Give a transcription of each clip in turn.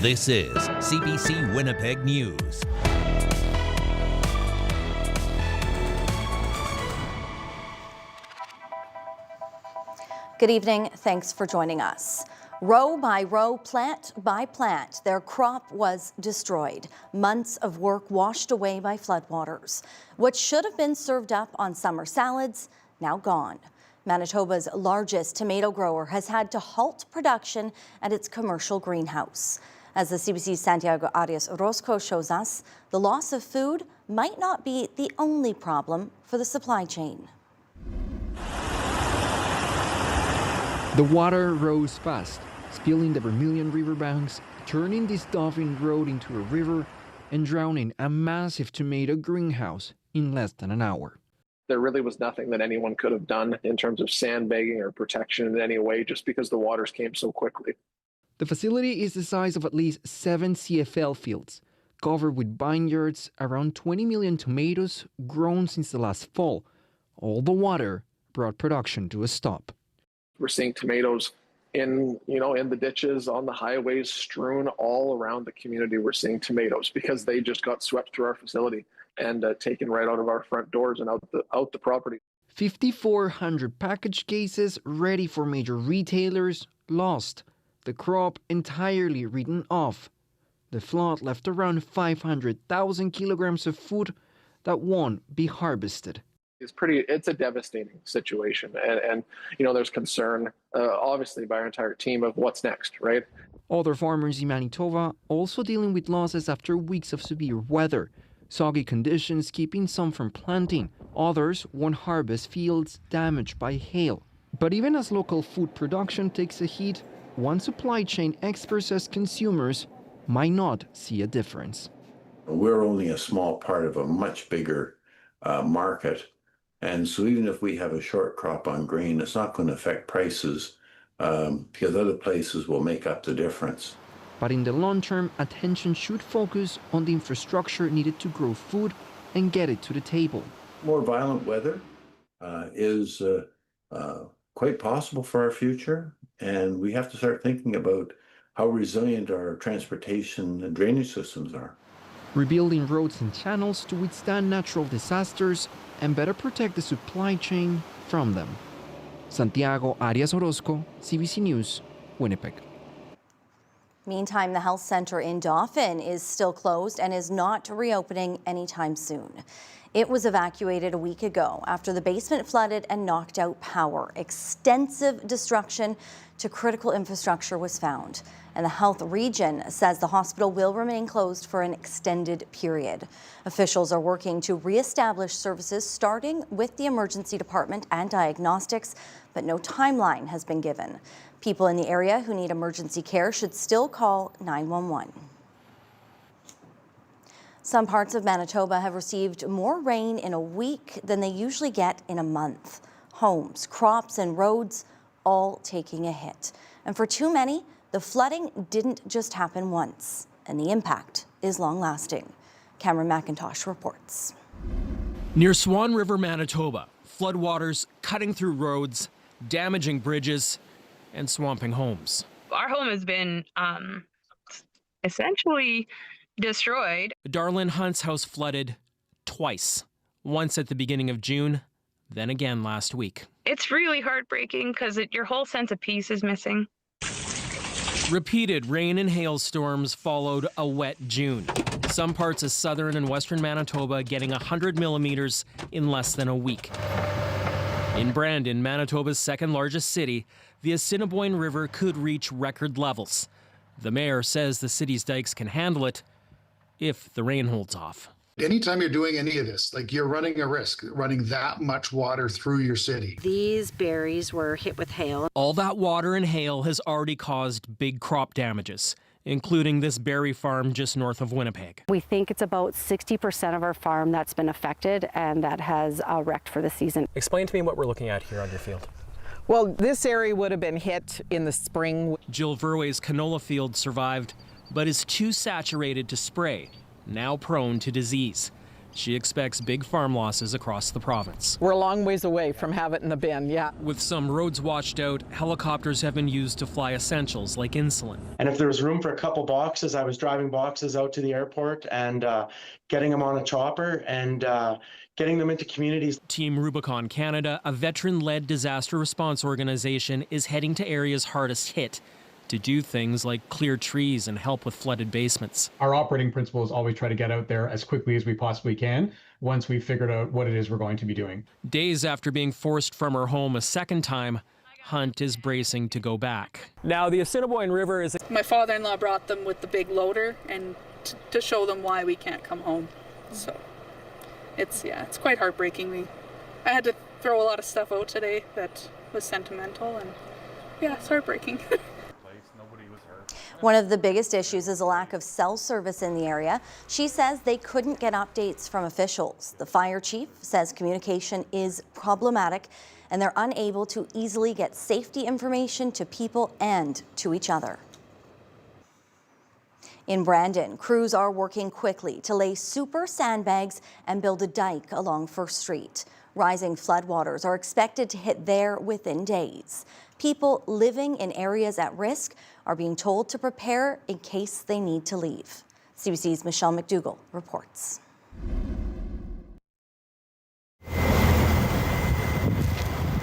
This is CBC Winnipeg News. Good evening. Thanks for joining us. Row by row, plant by plant, their crop was destroyed. Months of work washed away by floodwaters. What should have been served up on summer salads, now gone. Manitoba's largest tomato grower has had to halt production at its commercial greenhouse. As the CBC's Santiago Arias Orozco shows us, the loss of food might not be the only problem for the supply chain. The water rose fast, spilling the Vermilion riverbanks, turning this Dauphin Road into a river, and drowning a massive tomato greenhouse in less than an hour. There really was nothing that anyone could have done in terms of sandbagging or protection in any way, just because the waters came so quickly. The facility is the size of at least 7 CFL fields, covered with vineyards, around 20 million tomatoes grown since the last fall. All the water brought production to a stop. We're seeing tomatoes in the ditches, on the highways, strewn all around the community. We're seeing tomatoes because they just got swept through our facility and taken right out of our front doors and out the property. 5,400 package cases ready for major retailers lost. The crop entirely written off. The flood left around 500,000 kilograms of food that won't be harvested. It's a devastating situation. And there's concern, obviously, by our entire team of what's next, right? Other farmers in Manitoba also dealing with losses after weeks of severe weather. Soggy conditions keeping some from planting. Others won't harvest fields damaged by hail. But even as local food production takes a hit, one supply chain expert says consumers might not see a difference. We're only a small part of a much bigger market. And so even if we have a short crop on grain, it's not going to affect prices because other places will make up the difference. But in the long term, attention should focus on the infrastructure needed to grow food and get it to the table. More violent weather is quite possible for our future, and we have to start thinking about how resilient our transportation and drainage systems are. Rebuilding roads and channels to withstand natural disasters and better protect the supply chain from them. Santiago Arias Orozco, CBC News, Winnipeg. Meantime, the health center in Dauphin is still closed and is not reopening anytime soon. It was evacuated a week ago after the basement flooded and knocked out power. Extensive destruction to critical infrastructure was found, and the health region says the hospital will remain closed for an extended period. Officials are working to reestablish services, starting with the emergency department and diagnostics, but no timeline has been given. People in the area who need emergency care should still call 911. Some parts of Manitoba have received more rain in a week than they usually get in a month. Homes, crops, and roads all taking a hit. And for too many, the flooding didn't just happen once, and the impact is long-lasting. Cameron McIntosh reports. Near Swan River, Manitoba, floodwaters cutting through roads, damaging bridges, and swamping homes. Our home has been essentially destroyed. Darlene Hunt's house flooded twice, once at the beginning of June, then again last week. It's really heartbreaking because your whole sense of peace is missing. Repeated rain and hailstorms followed a wet June. Some parts of southern and western Manitoba getting 100 millimeters in less than a week. In Brandon, Manitoba's second largest city, the Assiniboine River could reach record levels. The mayor says the city's dikes can handle it if the rain holds off. Anytime you're doing any of this, like you're running a risk, running that much water through your city. These berries were hit with hail. All that water and hail has already caused big crop damages, including this berry farm just north of Winnipeg. We think it's about 60% of our farm that's been affected and that has wrecked for the season. Explain to me what we're looking at here on your field. Well, this area would have been hit in the spring. Jill Verway's canola field survived, but is too saturated to spray, now prone to disease. She expects big farm losses across the province. We're a long ways away from have it in the bin, yeah. With some roads washed out, helicopters have been used to fly essentials like insulin. And if there was room for a couple boxes, I was driving boxes out to the airport and getting them on a chopper and getting them into communities. Team Rubicon Canada, a veteran-led disaster response organization, is heading to areas hardest hit to do things like clear trees and help with flooded basements. Our operating principle is always try to get out there as quickly as we possibly can once we've figured out what it is we're going to be doing. Days after being forced from her home a second time, Hunt is bracing to go back. Now, the Assiniboine River is... My father-in-law brought them with the big loader and to show them why we can't come home. So it's quite heartbreaking. I had to throw a lot of stuff out today that was sentimental, and it's heartbreaking. One of the biggest issues is a lack of cell service in the area. She says they couldn't get updates from officials. The fire chief says communication is problematic and they're unable to easily get safety information to people and to each other. In Brandon, crews are working quickly to lay super sandbags and build a dike along First Street. Rising floodwaters are expected to hit there within days. People living in areas at risk are being told to prepare in case they need to leave. CBC's Michelle McDougall reports.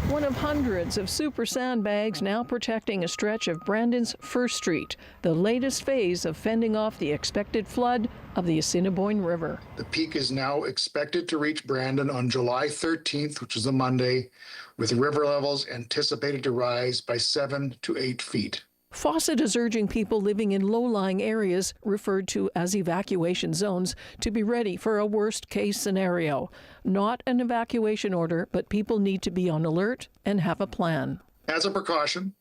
One of hundreds of super sandbags now protecting a stretch of Brandon's First Street, the latest phase of fending off the expected flood of the Assiniboine River. The peak is now expected to reach Brandon on July 13th, which is a Monday, with river levels anticipated to rise by 7 to 8 feet. Fawcett is urging people living in low-lying areas, referred to as evacuation zones, to be ready for a worst-case scenario. Not an evacuation order, but people need to be on alert and have a plan. As a precaution,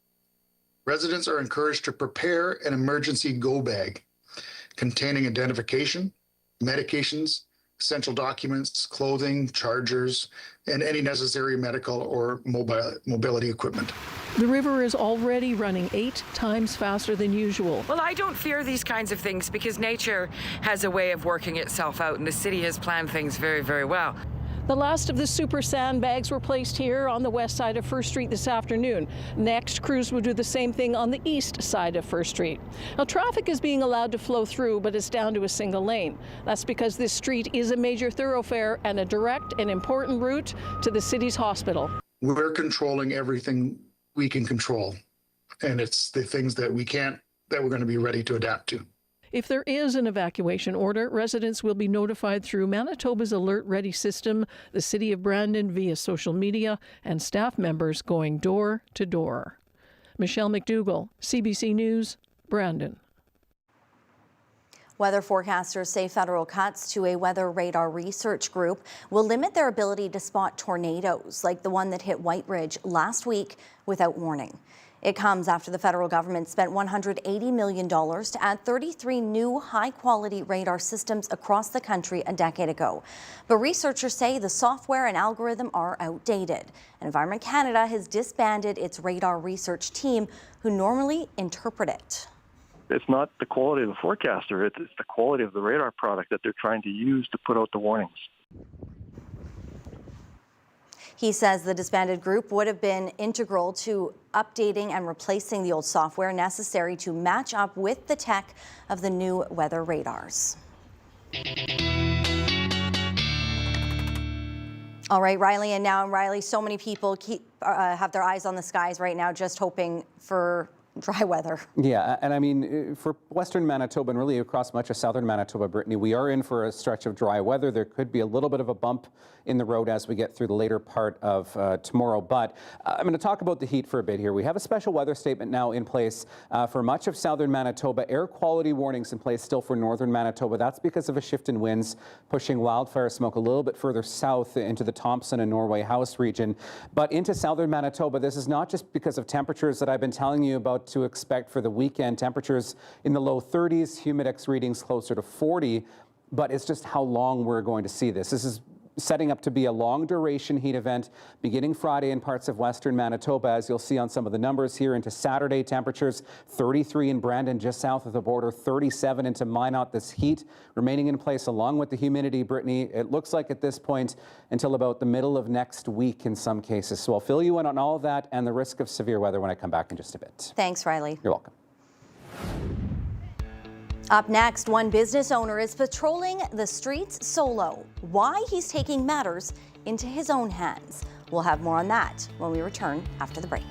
residents are encouraged to prepare an emergency go bag containing identification, medications, essential documents, clothing, chargers, and any necessary medical or mobility equipment. The river is already running 8 times faster than usual. Well, I don't fear these kinds of things because nature has a way of working itself out, and the city has planned things very, very well. The last of the super sandbags were placed here on the west side of First Street this afternoon. Next, crews will do the same thing on the east side of First Street. Now, traffic is being allowed to flow through, but it's down to a single lane. That's because this street is a major thoroughfare and a direct and important route to the city's hospital. We're controlling everything we can control, and it's the things that we can't that we're going to be ready to adapt to. If there is an evacuation order, residents will be notified through Manitoba's Alert Ready system, the City of Brandon via social media, and staff members going door to door. Michelle McDougall, CBC News, Brandon. Weather forecasters say federal cuts to a weather radar research group will limit their ability to spot tornadoes like the one that hit White Ridge last week without warning. It comes after the federal government spent $180 million to add 33 new high-quality radar systems across the country a decade ago. But researchers say the software and algorithm are outdated. And Environment Canada has disbanded its radar research team who normally interpret it. It's not the quality of the forecaster, it's the quality of the radar product that they're trying to use to put out the warnings. He says the disbanded group would have been integral to updating and replacing the old software necessary to match up with the tech of the new weather radars. All right, Riley, and now, Riley, so many people have their eyes on the skies right now, just hoping for dry weather. Yeah, and I mean, for Western Manitoba and really across much of Southern Manitoba, Brittany, we are in for a stretch of dry weather. There could be a little bit of a bump in the road as we get through the later part of tomorrow. But I'm going to talk about the heat for a bit here. We have a special weather statement now in place for much of Southern Manitoba. Air quality warnings in place still for Northern Manitoba. That's because of a shift in winds pushing wildfire smoke a little bit further south into the Thompson and Norway House region. But into Southern Manitoba, this is not just because of temperatures that I've been telling you about to expect for the weekend. Temperatures in the low 30s, humidex readings closer to 40, but it's just how long we're going to see this. This is setting up to be a long-duration heat event beginning Friday in parts of western Manitoba, as you'll see on some of the numbers here. Into Saturday, temperatures 33 in Brandon, just south of the border, 37 into Minot. This heat remaining in place along with the humidity, Brittany, it looks like at this point until about the middle of next week in some cases. So I'll fill you in on all of that and the risk of severe weather when I come back in just a bit. Thanks, Riley. You're welcome. Up next, one business owner is patrolling the streets solo. Why he's taking matters into his own hands. We'll have more on that when we return after the break.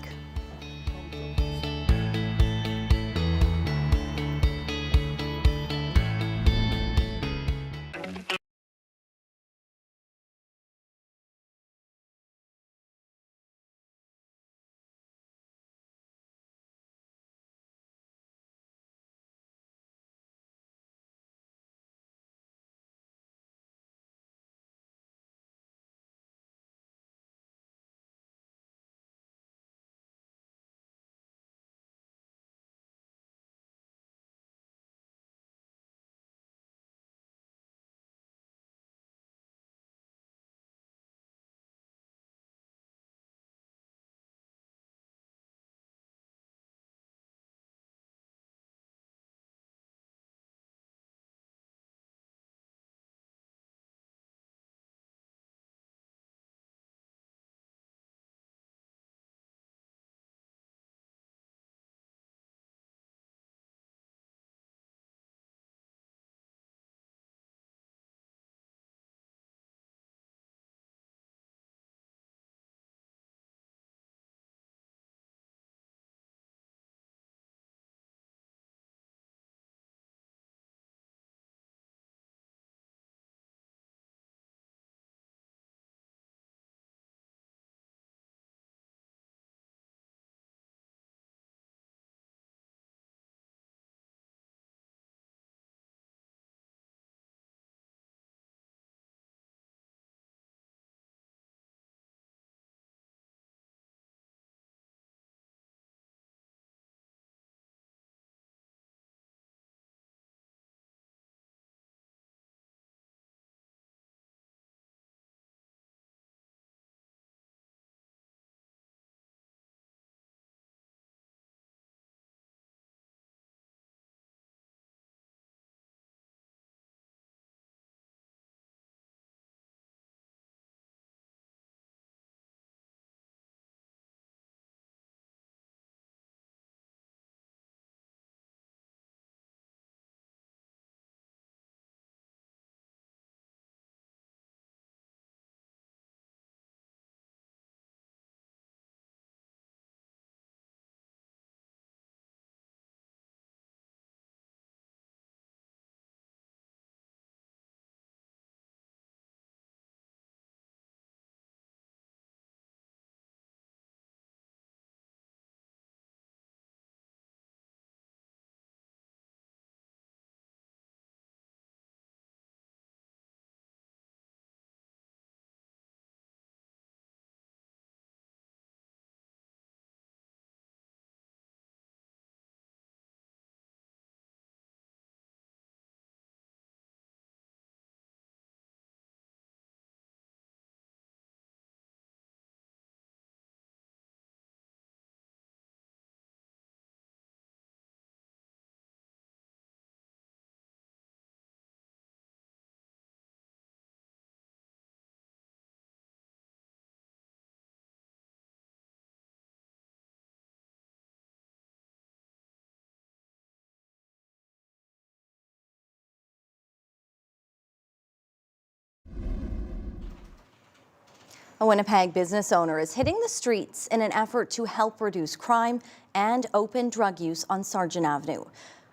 A Winnipeg business owner is hitting the streets in an effort to help reduce crime and open drug use on Sargent Avenue.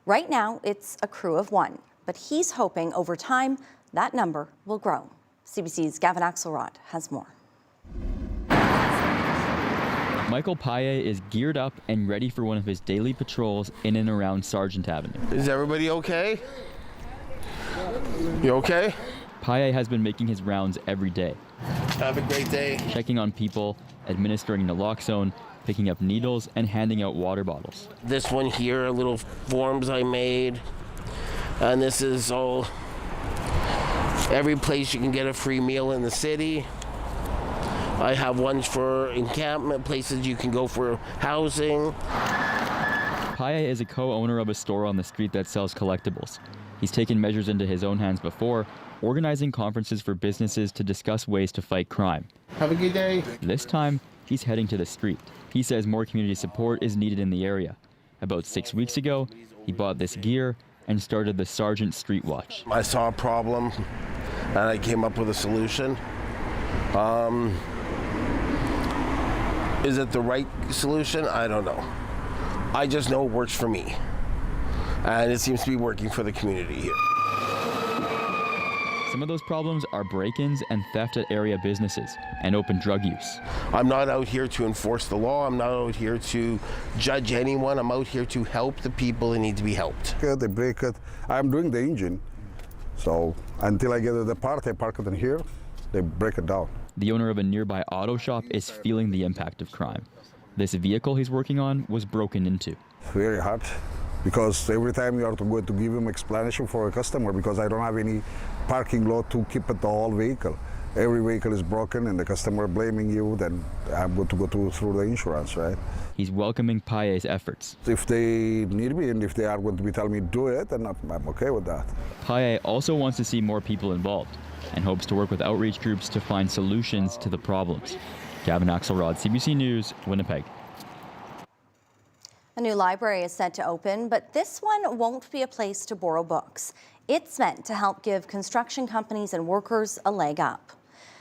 Right now, it's a crew of one, but he's hoping over time that number will grow. CBC's Gavin Axelrod has more. Michael Paye is geared up and ready for one of his daily patrols in and around Sargent Avenue. Is everybody okay? You okay? Paye has been making his rounds every day. Have a great day. Checking on people, administering naloxone, picking up needles, and handing out water bottles. This one here are little forms I made. And this is all every place you can get a free meal in the city. I have ones for encampment, places you can go for housing. Paya is a co-owner of a store on the street that sells collectibles. He's taken measures into his own hands before, organizing conferences for businesses to discuss ways to fight crime. Have a good day. This time, he's heading to the street. He says more community support is needed in the area. About 6 weeks ago, he bought this gear and started the Sergeant Street Watch. I saw a problem and I came up with a solution. Is it the right solution? I don't know. I just know it works for me. And it seems to be working for the community here. Some of those problems are break-ins and theft at area businesses and open drug use. I'm not out here to enforce the law. I'm not out here to judge anyone. I'm out here to help the people that need to be helped. They break it. I'm doing the engine. So until I get the part, I park it in here. They break it down. The owner of a nearby auto shop is feeling the impact of crime. This vehicle he's working on was broken into. Very hard, because every time you have to go to give him explanation for a customer, because I don't have any parking lot to keep it the whole vehicle. Every vehicle is broken and the customer blaming you, then I'm going to go through the insurance, right? He's welcoming Paye's efforts. If they need me and if they are going to be telling me to do it, then I'm okay with that. Paye also wants to see more people involved and hopes to work with outreach groups to find solutions to the problems. Gavin Axelrod, CBC News, Winnipeg. A new library is set to open, but this one won't be a place to borrow books. It's meant to help give construction companies and workers a leg up.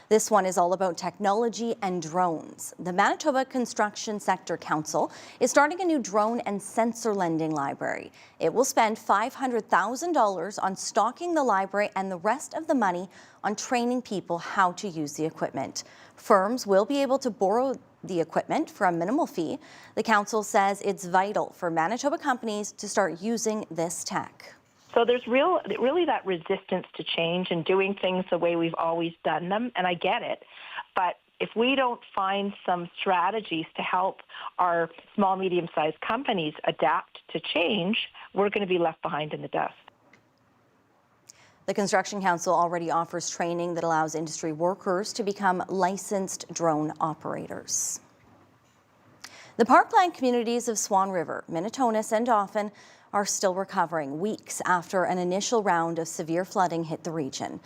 This one is all about technology and drones. The Manitoba Construction Sector Council is starting a new drone and sensor lending library. It will spend $500,000 on stocking the library and the rest of the money on training people how to use the equipment. Firms will be able to borrow the equipment for a minimal fee. The council says it's vital for Manitoba companies to start using this tech. So there's really that resistance to change and doing things the way we've always done them, and I get it. But if we don't find some strategies to help our small, medium-sized companies adapt to change, we're going to be left behind in the dust. The Construction Council already offers training that allows industry workers to become licensed drone operators. The parkland communities of Swan River, Minitonas, and Dauphin are still recovering weeks after an initial round of severe flooding hit the region.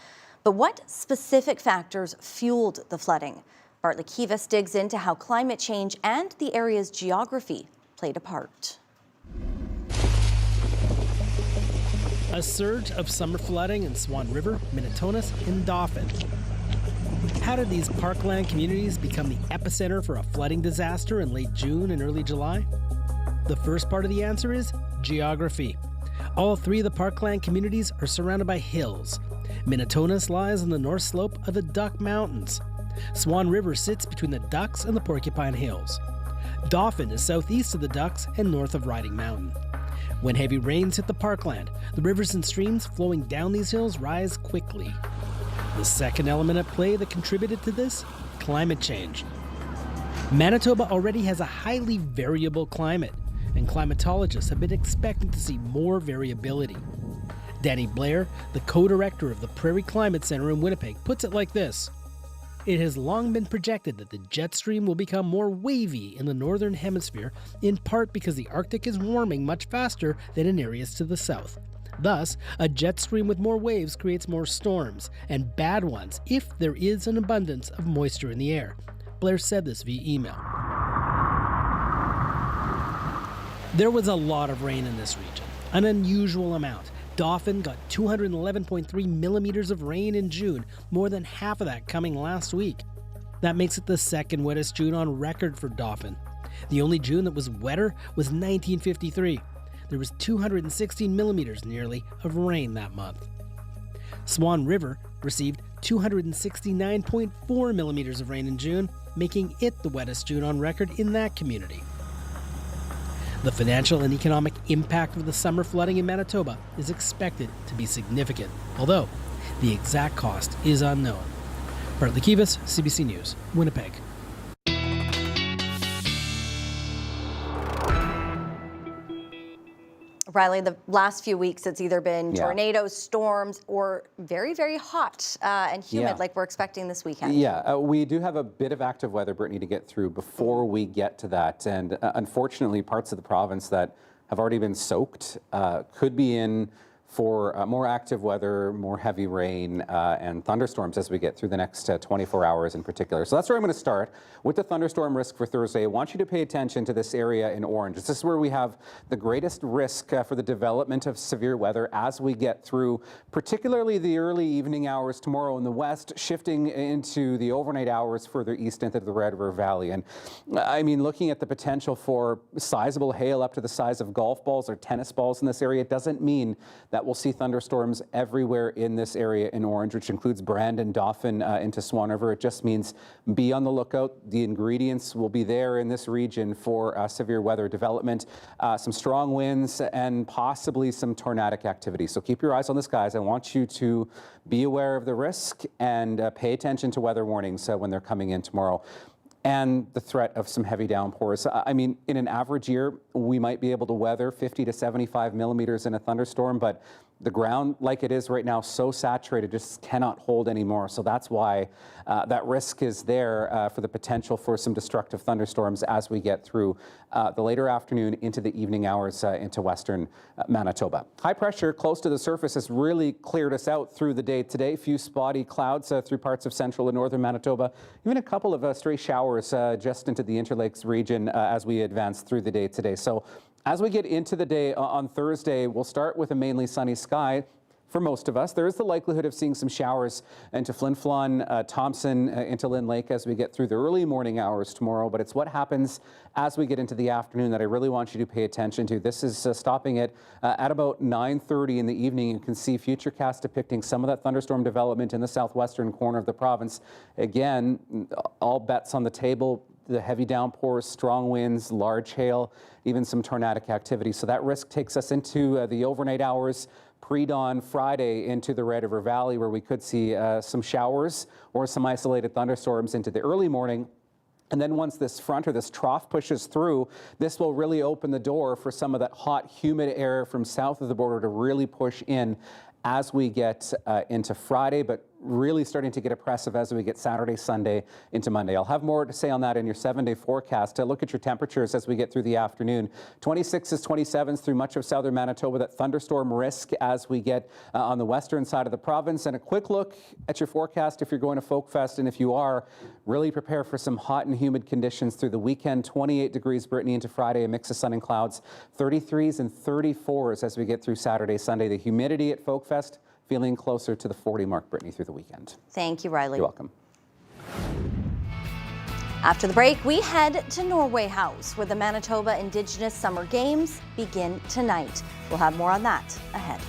But what specific factors fueled the flooding? Bartley Kivas digs into how climate change and the area's geography played a part. A surge of summer flooding in Swan River, Minitonas, and Dauphin. How did these parkland communities become the epicenter for a flooding disaster in late June and early July? The first part of the answer is geography. All three of the parkland communities are surrounded by hills. Minitonas lies on the north slope of the Duck Mountains. Swan River sits between the Ducks and the Porcupine Hills. Dauphin is southeast of the Ducks and north of Riding Mountain. When heavy rains hit the parkland, the rivers and streams flowing down these hills rise quickly. The second element at play that contributed to this? Climate change. Manitoba already has a highly variable climate, and climatologists have been expecting to see more variability. Danny Blair, the co-director of the Prairie Climate Center in Winnipeg, puts it like this. It has long been projected that the jet stream will become more wavy in the northern hemisphere, in part because the Arctic is warming much faster than in areas to the south. Thus, a jet stream with more waves creates more storms, and bad ones, if there is an abundance of moisture in the air. Blair said this via email. There was a lot of rain in this region, an unusual amount. Dauphin got 211.3 millimeters of rain in June, more than half of that coming last week. That makes it the second wettest June on record for Dauphin. The only June that was wetter was 1953. There was 216 millimeters nearly of rain that month. Swan River received 269.4 millimeters of rain in June, making it the wettest June on record in that community. The financial and economic impact of the summer flooding in Manitoba is expected to be significant, although the exact cost is unknown. Bartley Kivas, CBC News, Winnipeg. Riley, the last few weeks, it's either been Yeah. tornadoes, storms, or very, very hot and humid Yeah. like we're expecting this weekend. Yeah, we do have a bit of active weather, Brittany, to get through before we get to that. And unfortunately, parts of the province that have already been soaked could be in for more active weather, more heavy rain, and thunderstorms as we get through the next 24 hours in particular. So that's where I'm going to start with the thunderstorm risk for Thursday. I want you to pay attention to this area in orange. This is where we have the greatest risk for the development of severe weather as we get through, particularly the early evening hours tomorrow in the west, shifting into the overnight hours further east into the Red River Valley. And I mean, looking at the potential for sizable hail up to the size of golf balls or tennis balls in this area, it doesn't mean that we'll see thunderstorms everywhere in this area in orange, which includes Brandon, Dauphin into Swan River. It just means be on the lookout. The ingredients will be there in this region for severe weather development, some strong winds, and possibly some tornadic activity. So keep your eyes on this, guys. I want you to be aware of the risk and pay attention to weather warnings when they're coming in tomorrow. And the threat of some heavy downpours. I mean, in an average year, we might be able to weather 50 to 75 millimeters in a thunderstorm, but the ground, like it is right now, so saturated, just cannot hold anymore. So that's why that risk is there for the potential for some destructive thunderstorms as we get through the later afternoon into the evening hours into western Manitoba. High pressure close to the surface has really cleared us out through the day today. Few spotty clouds through parts of central and northern Manitoba. Even a couple of stray showers just into the Interlakes region as we advance through the day today. So as we get into the day on Thursday, we'll start with a mainly sunny sky for most of us. There is the likelihood of seeing some showers into Flin Flon, Thompson, into Lynn Lake as we get through the early morning hours tomorrow, but it's what happens as we get into the afternoon that I really want you to pay attention to. This is stopping it at about 9:30 in the evening. You can see Futurecast depicting some of that thunderstorm development in the southwestern corner of the province. Again, all bets on the table. The heavy downpours, strong winds, large hail, even some tornadic activity. So that risk takes us into the overnight hours, pre-dawn Friday into the Red River Valley, where we could see some showers or some isolated thunderstorms into the early morning. And then once this front or this trough pushes through, this will really open the door for some of that hot, humid air from south of the border to really push in as we get into Friday, but really starting to get oppressive as we get Saturday, Sunday into Monday. I'll have more to say on that in your 7-day forecast. Look at your temperatures as we get through the afternoon. 26s, 27s through much of southern Manitoba. That thunderstorm risk as we get on the western side of the province. And a quick look at your forecast if you're going to Folk Fest. And if you are, really prepare for some hot and humid conditions through the weekend. 28 degrees Brittany into Friday, a mix of sun and clouds. 33s and 34s as we get through Saturday, Sunday. The humidity at Folk Fest feeling closer to the 40 mark, Brittany, through the weekend. Thank you, Riley. You're welcome. After the break, we head to Norway House, where the Manitoba Indigenous Summer Games begin tonight. We'll have more on that ahead.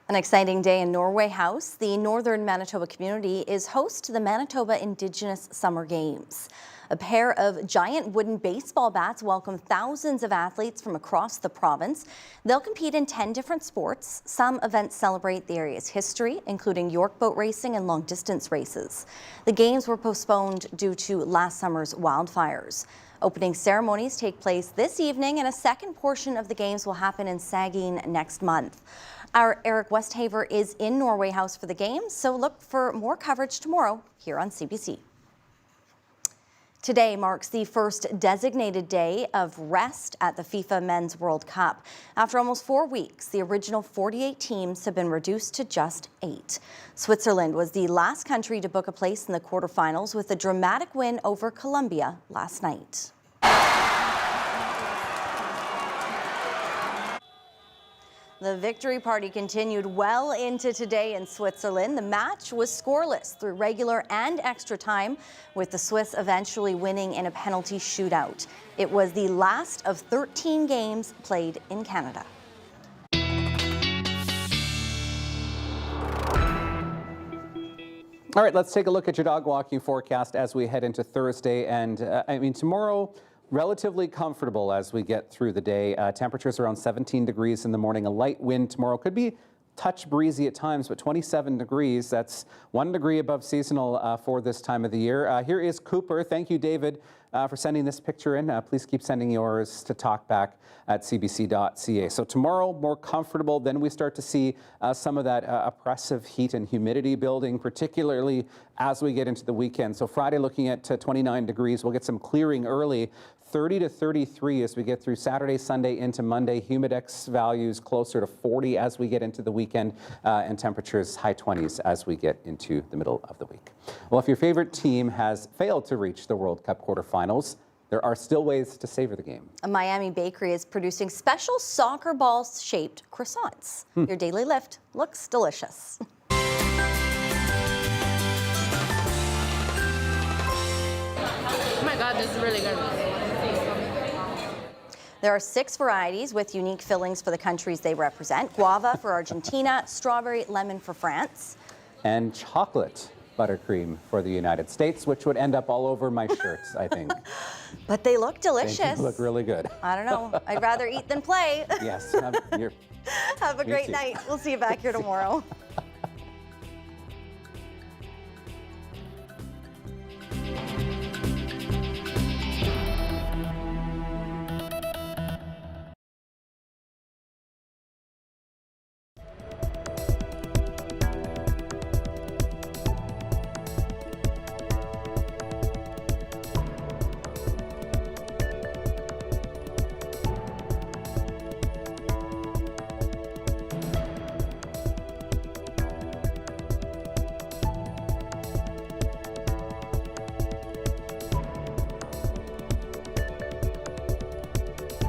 An exciting day in Norway House. The northern Manitoba community is host to the Manitoba Indigenous Summer Games. A pair of giant wooden baseball bats welcome thousands of athletes from across the province. They'll compete in 10 different sports. Some events celebrate the area's history, including York boat racing and long-distance races. The games were postponed due to last summer's wildfires. Opening ceremonies take place this evening, and a second portion of the games will happen in Sagene next month. Our Eric Westhaver is in Norway House for the games, so look for more coverage tomorrow here on CBC. Today marks the first designated day of rest at the FIFA Men's World Cup. After almost 4 weeks, the original 48 teams have been reduced to just 8. Switzerland was the last country to book a place in the quarterfinals with a dramatic win over Colombia last night. The victory party continued well into today in Switzerland. The match was scoreless through regular and extra time, with the Swiss eventually winning in a penalty shootout. It was the last of 13 games played in Canada. All right, let's take a look at your dog walking forecast as we head into Thursday. And tomorrow, relatively comfortable as we get through the day. Temperatures around 17 degrees in the morning. A light wind tomorrow. Could be touch breezy at times, but 27 degrees. That's 1 degree above seasonal for this time of the year. Here is Cooper. Thank you, David, for sending this picture in. Please keep sending yours to talkback@cbc.ca. So tomorrow, more comfortable. Then we start to see some of that oppressive heat and humidity building, particularly as we get into the weekend. So Friday, looking at 29 degrees. We'll get some clearing early. 30 to 33 as we get through Saturday, Sunday into Monday. Humidex values closer to 40 as we get into the weekend, and temperatures high 20s as we get into the middle of the week. Well, if your favorite team has failed to reach the World Cup quarterfinals, there are still ways to savor the game. A Miami bakery is producing special soccer ball-shaped croissants. Your daily lift looks delicious. Oh my God, this is really good. There are 6 varieties with unique fillings for the countries they represent. Guava for Argentina, strawberry, lemon for France. And chocolate buttercream for the United States, which would end up all over my shirts, I think. But they look delicious. They look really good. I don't know. I'd rather eat than play. Yes. Have a great night. We'll see you back here tomorrow.